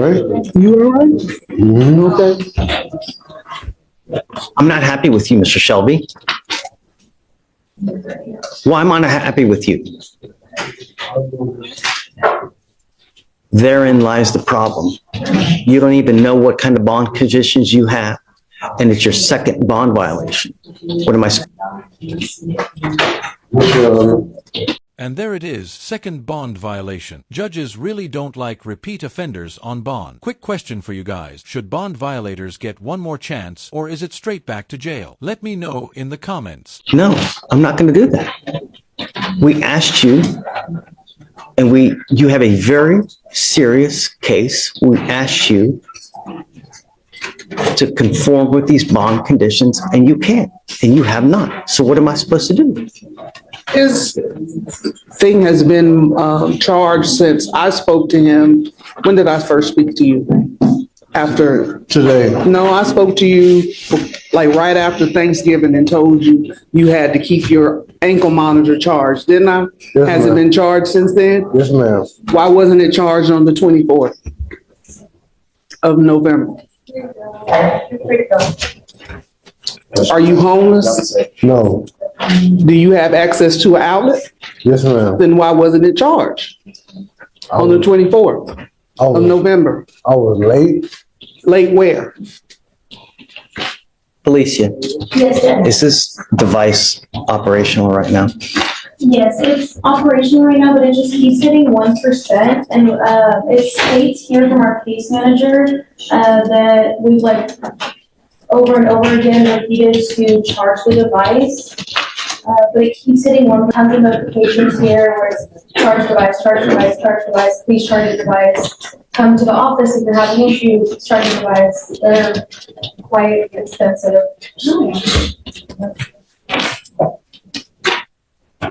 right. You all right? Okay. I'm not happy with you, Mr. Shelby. Why am I not happy with you? Therein lies the problem. You don't even know what kind of bond conditions you have, and it's your second bond violation. What am I? And there it is, second bond violation. Judges really don't like repeat offenders on bond. Quick question for you guys. Should bond violators get one more chance, or is it straight back to jail? Let me know in the comments. No, I'm not going to do that. We asked you, and you have a very serious case. We asked you to conform with these bond conditions, and you can't, and you have not. So what am I supposed to do? His thing has been charged since I spoke to him. When did I first speak to you? After Today. No, I spoke to you like right after Thanksgiving and told you you had to keep your ankle monitor charged, didn't I? Yes, Has it ma'am. been charged since then? Yes, ma'am. Why wasn't it charged on the 24th of November? Are you homeless? No. Do you have access to an outlet? Yes, ma'am. Then why wasn't it charged on the 24th of November? I was late. Late where? Felicia, Yes, sir. is this device operational right now? Yes, it's operational right now, but it just keeps hitting 1%. And it states here from our case manager that we've like over and over again repeated to charge the device. But it keeps hitting 100 notifications here where it's charge device, charge device, charge device, please charge your device. Come to the office if you're having issues, charge your device. They're quite expensive.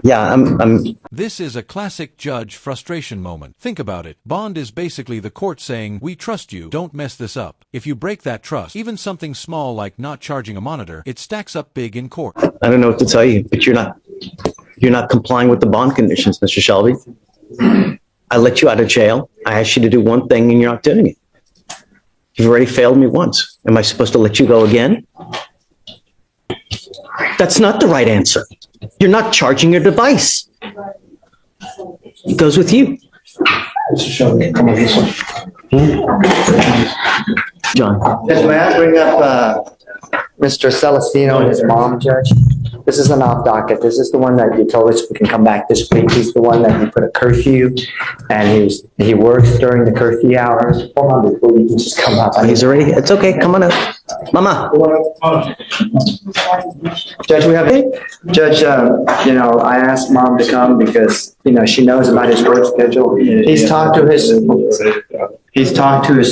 Yeah, I'm This is a classic judge frustration moment. Think about it. Bond is basically the court saying, we trust you, don't mess this up. If you break that trust, even something small like not charging a monitor, it stacks up big in court. I don't know what to tell you, but you're not complying with the bond conditions, Mr. Shelby. I let you out of jail. I asked you to do one thing and you're not doing it. You've already failed me once. Am I supposed to let you go again? That's not the right answer. You're not charging your device. It goes with you. Mr. Shelby, come on this way. John. Judge, may I bring up Mr. Celestino and his mom, Judge? This is an off docket. This is the one that you told us we can come back this week. He's the one that you put a curfew, and he works during the curfew hours. Hold on before you can just come up. He's already, it's okay, come on up. Mama. Judge, Judge, I asked Mom to come because, she knows about his work schedule. He's talked to his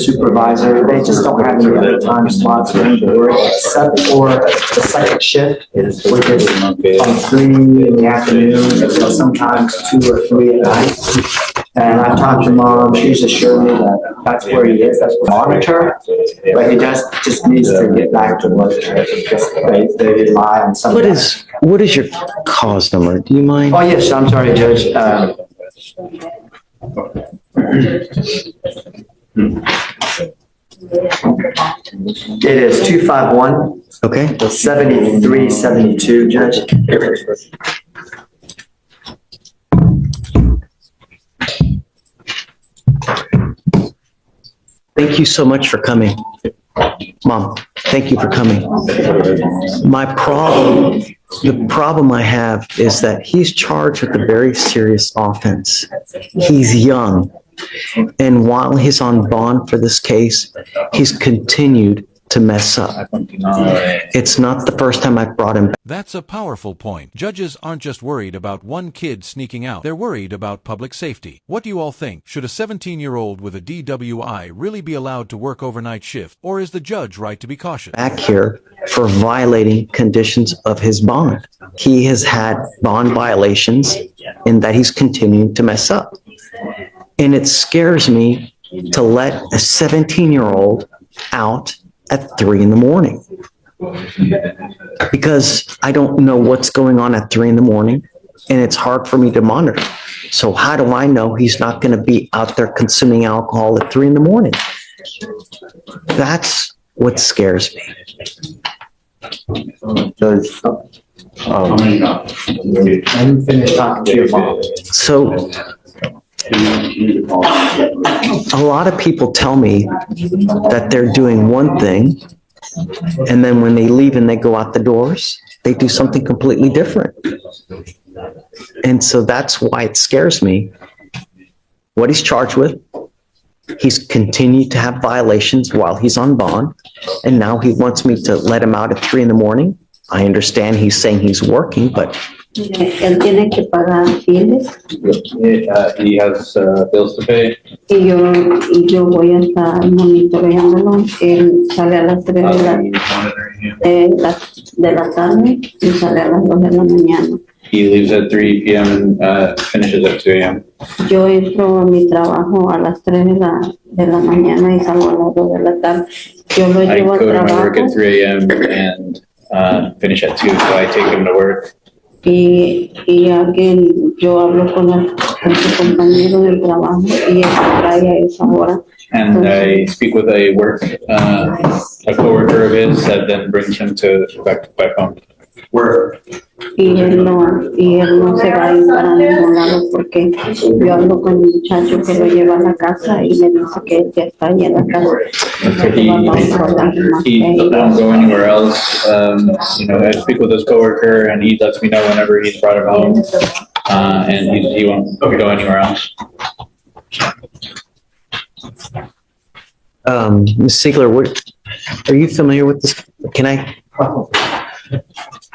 supervisor. They just don't have any other time slots for him to work except for the second shift, which is from 3 in the afternoon until sometimes 2 or 3 at night. And I've talked to Mom. She's assured me that that's where he is. That's the monitor. But he just needs to get back to work. They rely on some. What is your cause number? Do you mind? Oh, yes, I'm sorry, Judge. It is 251. Okay. 7372, Judge. Thank you so much for coming. Mom, thank you for coming. The problem I have is that he's charged with a very serious offense. He's young. And while he's on bond for this case, he's continued to mess up. It's not the first time I've brought him back. That's a powerful point. Judges aren't just worried about one kid sneaking out. They're worried about public safety. What do you all think? Should a 17-year-old with a DWI really be allowed to work overnight shift? Or is the judge right to be cautious? Back here for violating conditions of his bond. He has had bond violations in that he's continuing to mess up. And it scares me to let a 17-year-old out at 3 in the morning because I don't know what's going on at 3 in the morning and it's hard for me to monitor. So how do I know he's not going to be out there consuming alcohol at 3 in the morning? That's what scares me. Judge, And finish talking to your mom. So a lot of people tell me that they're doing one thing, and then when they leave and they go out the doors, they do something completely different. And so that's why it scares me. What he's charged with, he's continued to have violations while he's on bond, and now he wants me to let him out at 3 a.m. I understand he's saying he's working, but Él tiene que pagar biles He has bills to pay. y yo voy a estar monitoreándolo. Él sale a las 3 Monitoring him. de la tarde y sale a las 2 de la mañana. He leaves at 3 p.m. and finishes at 2 a.m. Yo entro a mi trabajo a las 3 de la mañana y salgo a las 2 de la tarde. Yo lo I llevo al go to my work trabajo at 3 a.m. and finish at 2, so I take him to work. y alguien, yo hablo con su compañero del trabajo y él trae a esa hora. And I speak with a coworker of his that then brings him back by phone. Y él no se va a ir para ningún lado porque yo hablo con el muchacho que lo lleva a la casa y me dice que él ya está ahí en la casa. He won't go anywhere else. I speak with his coworker and he lets me know whenever he's brought him home. And he won't go anywhere else. Ms. Siegler, are you familiar with this? Can I?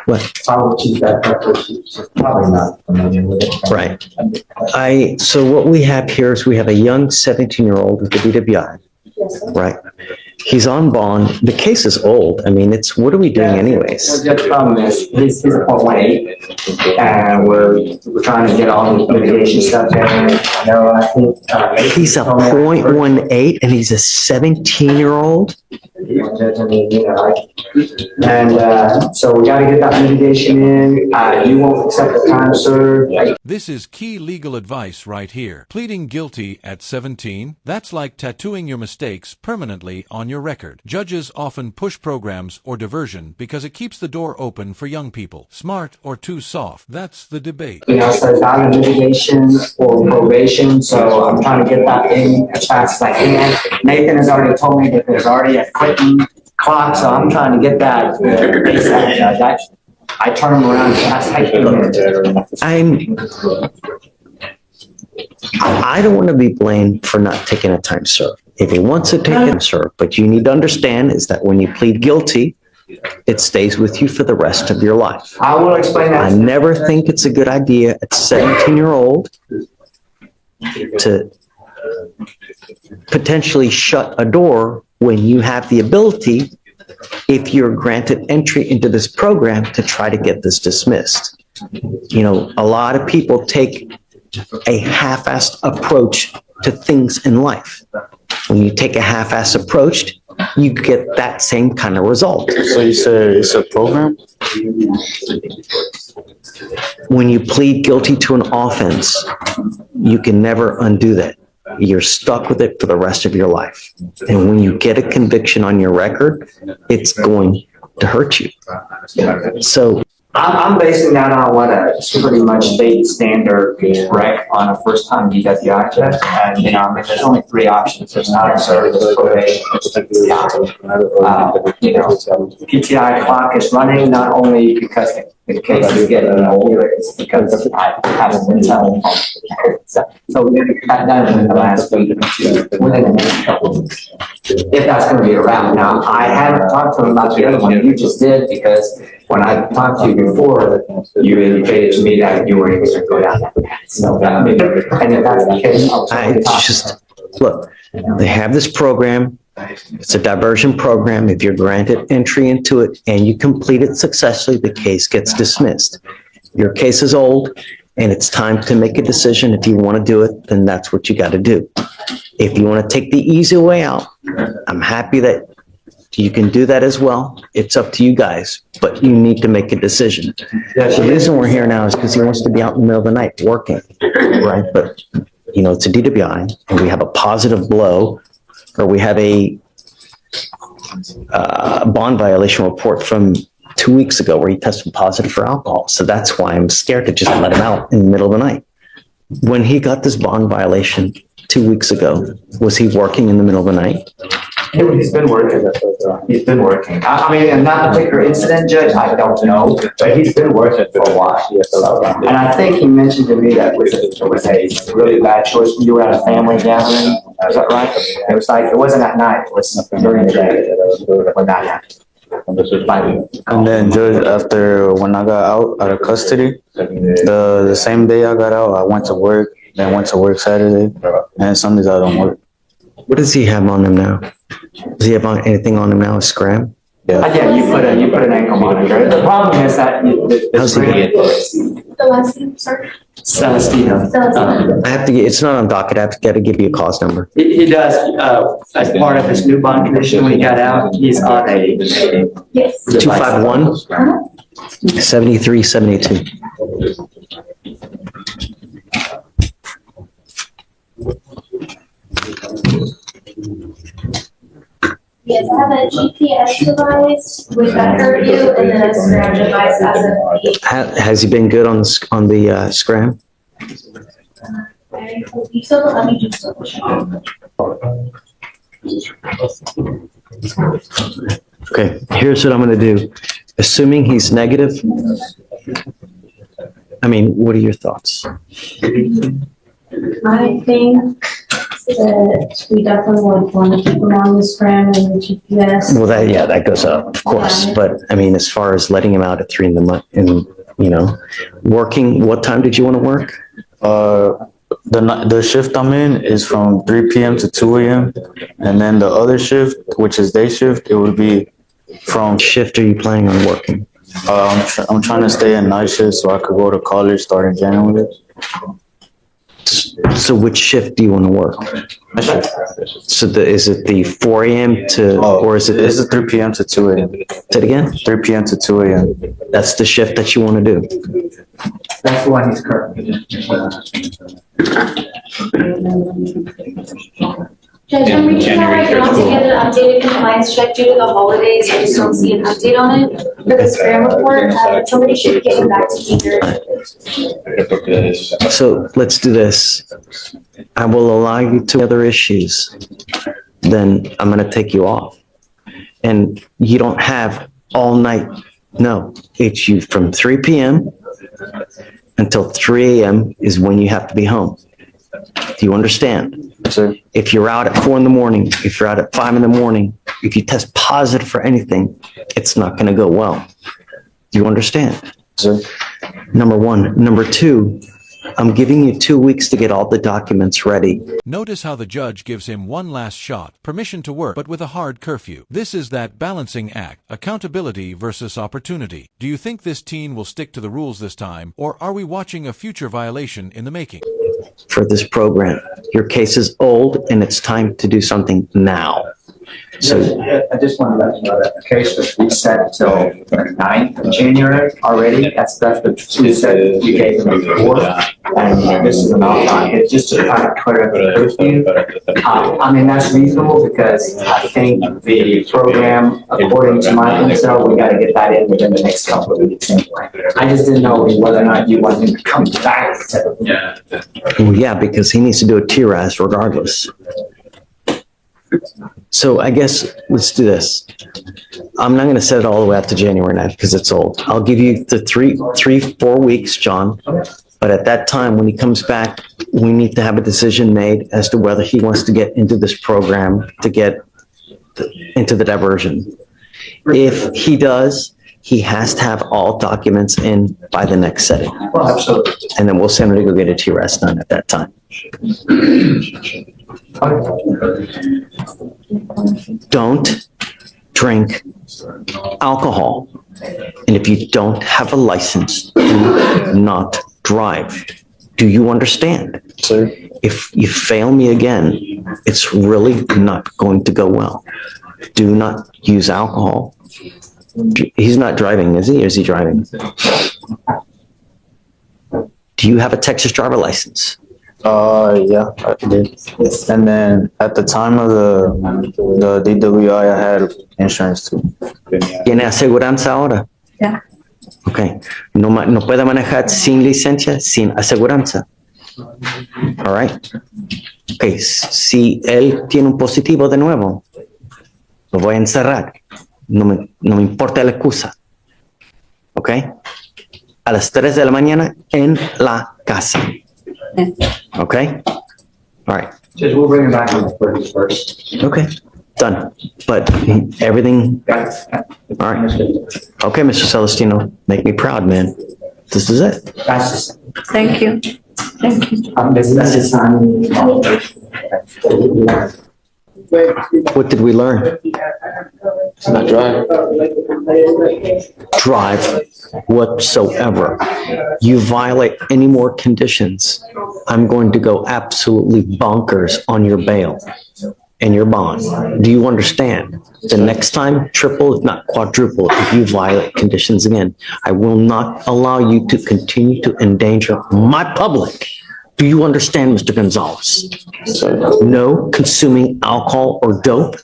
What? Probably not familiar with it. Right. So what we have here is we have a young 17-year-old with the DWI. Right. He's on bond. The case is old. I mean, what are we doing anyways? The problem is, he's a .18, and we're trying to get all the litigation stuff in. I think. He's a .18 and he's a 17-year-old? And so we gotta get that litigation in. You won't accept the time served. This is key legal advice right here. Pleading guilty at 17, that's like tattooing your mistakes permanently on your record. Judges often push programs or diversion because it keeps the door open for young people. Smart or too soft, that's the debate. So it's not a litigation or probation, so I'm trying to get that in as fast as I can. Nathan has already told me that there's already a quitting clock, so I'm trying to get that ASAP. I turn them around as fast as I can. I don't want to be blamed for not taking a time served. If he wants to take it, served, but you need to understand is that when you plead guilty, it stays with you for the rest of your life. I will explain that. I never think it's a good idea at 17-year-old to potentially shut a door when you have the ability, if you're granted entry into this program, to try to get this dismissed. A lot of people take a half-assed approach to things in life. When you take a half-assed approach, you get that same kind of result. So you say it's a program? When you plead guilty to an offense, you can never undo that. You're stuck with it for the rest of your life. And when you get a conviction on your record, it's going to hurt you. So I'm basing that on what pretty much state standard rec on a first-time DWI check. And, there's only 3 options. There's time served, there's probation, PTI clock is running not only because the case is getting older, it's because I haven't been telling. So we're going to cut down in the last week within the next couple of weeks, if that's going to be around. Now, I haven't talked to him about the other one. You just did, because when I talked to you before, you indicated to me that you were able to go down that path. So, and if that's the case, look, they have this program. It's a diversion program. If you're granted entry into it and you complete it successfully, the case gets dismissed. Your case is old and it's time to make a decision. If you want to do it, then that's what you got to do. If you want to take the easy way out, I'm happy that you can do that as well. It's up to you guys, but you need to make a decision. The reason we're here now is because he wants to be out in the middle of the night working, right? But, it's a DWI and we have a positive blow or we have a bond violation report from 2 weeks ago where he tested positive for alcohol. So that's why I'm scared to just let him out in the middle of the night. When he got this bond violation 2 weeks ago, was he working in the middle of the night? He's been working. He's been working. I mean, in that particular incident, Judge, I don't know, but he's been working for a while. So, and I think he mentioned to me that it was a really bad choice when you were at a family gathering. Is that right? It was like, it wasn't at night, it was during the day when that happened. And then Judge, after when I got out of custody, the same day I got out, I went to work, then went to work Saturday, and Sundays I don't work. What does he have on him now? Does he have anything on him now? A scram? Yeah, you put an ankle monitor. The problem is that How's he doing? The last name, sir? Celestino. Celestino. I have to get, it's not on docket. I have to give you a cause number. He does, as part of his new bond condition, when he got out, he's on a. Yes. 251 7372. Yes, I have a GPS device with a curfew and then a scram device as of the. Has he been good on the scram? I believe so, but let me just double check. Okay, here's what I'm gonna do. Assuming he's negative, I mean, what are your thoughts? I think that we definitely would want to keep them on the scram and the GPS. Well, that goes up, of course. But I mean, as far as letting him out at 3 in working, what time did you want to work? The shift I'm in is from 3 p.m. to 2 a.m. And then the other shift, which is day shift, it would be from. Shift are you planning on working? I'm trying to stay in night shift so I could go to college starting January. So which shift do you want to work? So is it the 4 a.m. to, or is it? This is 3 p.m. to 2 a.m. Say it again? 3 p.m. to 2 a.m. That's the shift that you want to do? That's the one he's currently. Judge, I'm reaching out right now to get an updated compliance check due to the holidays. I just don't see an update on it for the scram report. Somebody should be getting back to me here. So let's do this. I will allow you to other issues. Then I'm going to take you off. And you don't have all night. No, it's you from 3 p.m. until 3 a.m. is when you have to be home. Do you understand? Sir. If you're out at 4 in the morning, if you're out at 5 in the morning, if you test positive for anything, it's not going to go well. Do you understand? Sir. Number one. Number two, I'm giving you 2 weeks to get all the documents ready. Notice how the judge gives him one last shot, permission to work, but with a hard curfew. This is that balancing act, accountability versus opportunity. Do you think this teen will stick to the rules this time, or are we watching a future violation in the making? For this program, your case is old and it's time to do something now. So I just want to let you know that the case was reset till the 9th of January already. That's the reset you gave them before. And this is an outline. It's just to kind of put it in curfew. I mean, that's reasonable because I think the program, according to my intel, we got to get that in within the next couple of weeks anyway. I just didn't know whether or not you wanted him to come back to. well, yeah, because he needs to do a TRAS regardless. So I guess let's do this. I'm not going to set it all the way up to January 9th because it's old. I'll give you the 4 weeks, John. But at that time, when he comes back, we need to have a decision made as to whether he wants to get into this program to get into the diversion. If he does, he has to have all documents in by the next setting. Well, absolutely. And then we'll send him to go get a TRAS done at that time. Don't drink alcohol. And if you don't have a license, do not drive. Do you understand? Sir. If you fail me again, it's really not going to go well. Do not use alcohol. He's not driving, is he? Or is he driving? Do you have a Texas driver license? Yeah, I did. And then at the time of the DWI, I had insurance too. ¿Tiene aseguranza ahora? Ya. Okay. No puede manejar sin licencia, sin aseguranza. All right. Okay. Si él tiene un positivo de nuevo, lo voy a encerrar. No me importa la excusa. Okay. A las 3 de la mañana en la casa. Okay. All right. Judge, we'll bring him back on the 31st. Okay. Done. But everything. All right. Okay, Mr. Celestino, make me proud, man. This is it. That's just, Thank you. Thank you. that's just signing. What did we learn? Not drive. Drive whatsoever. You violate any more conditions, I'm going to go absolutely bonkers on your bail and your bond. Do you understand? The next time, triple, if not quadruple, if you violate conditions again, I will not allow you to continue to endanger my public. Do you understand, Mr. Gonzalez? No consuming alcohol or dope,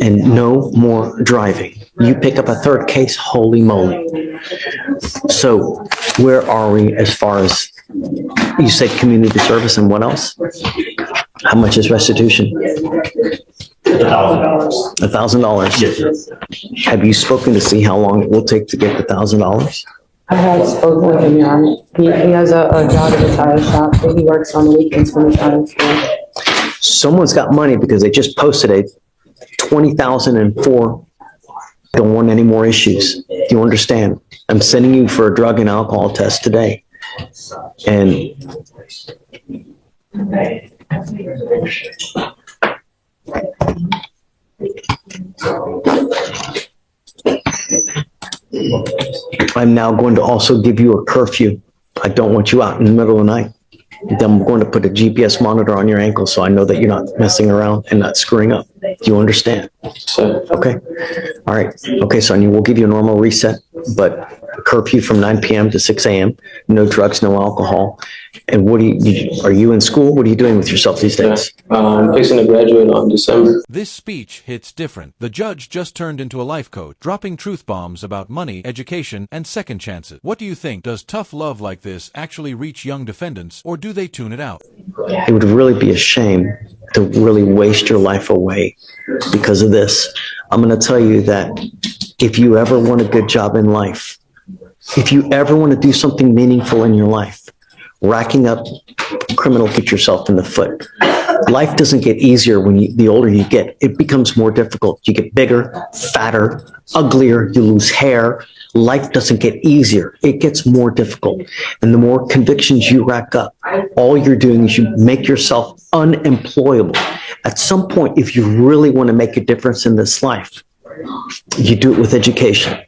and no more driving. You pick up a third case, holy moly. So where are we as far as, you said community service, and what else? How much is restitution? $1,000. Have you spoken to see how long it will take to get the $1,000? I have spoken with him, Your Honor. He has a job at a tire shop that he works on the weekends when he's out of school. Someone's got money because they just posted a 2004. Don't want any more issues. Do you understand? I'm sending you for a drug and alcohol test today. And I'm now going to also give you a curfew. I don't want you out in the middle of the night. Then I'm going to put a GPS monitor on your ankle so I know that you're not messing around and not screwing up. Do you understand? Okay. All right. Okay, Sonia, we'll give you a normal reset, but a curfew from 9 p.m. to 6 a.m. No drugs, no alcohol. And what are you in school? What are you doing with yourself these days? I'm fixing to graduate on December. This speech hits different. The judge just turned into a life coach, dropping truth bombs about money, education, and second chances. What do you think? Does tough love like this actually reach young defendants, or do they tune it out? It would really be a shame to really waste your life away because of this. I'm going to tell you that if you ever want a good job in life, if you ever want to do something meaningful in your life, racking up criminal, get yourself in the foot. Life doesn't get easier when the older you get. It becomes more difficult. You get bigger, fatter, uglier, you lose hair. Life doesn't get easier. It gets more difficult. And the more convictions you rack up, all you're doing is you make yourself unemployable. At some point, if you really want to make a difference in this life, you do it with education.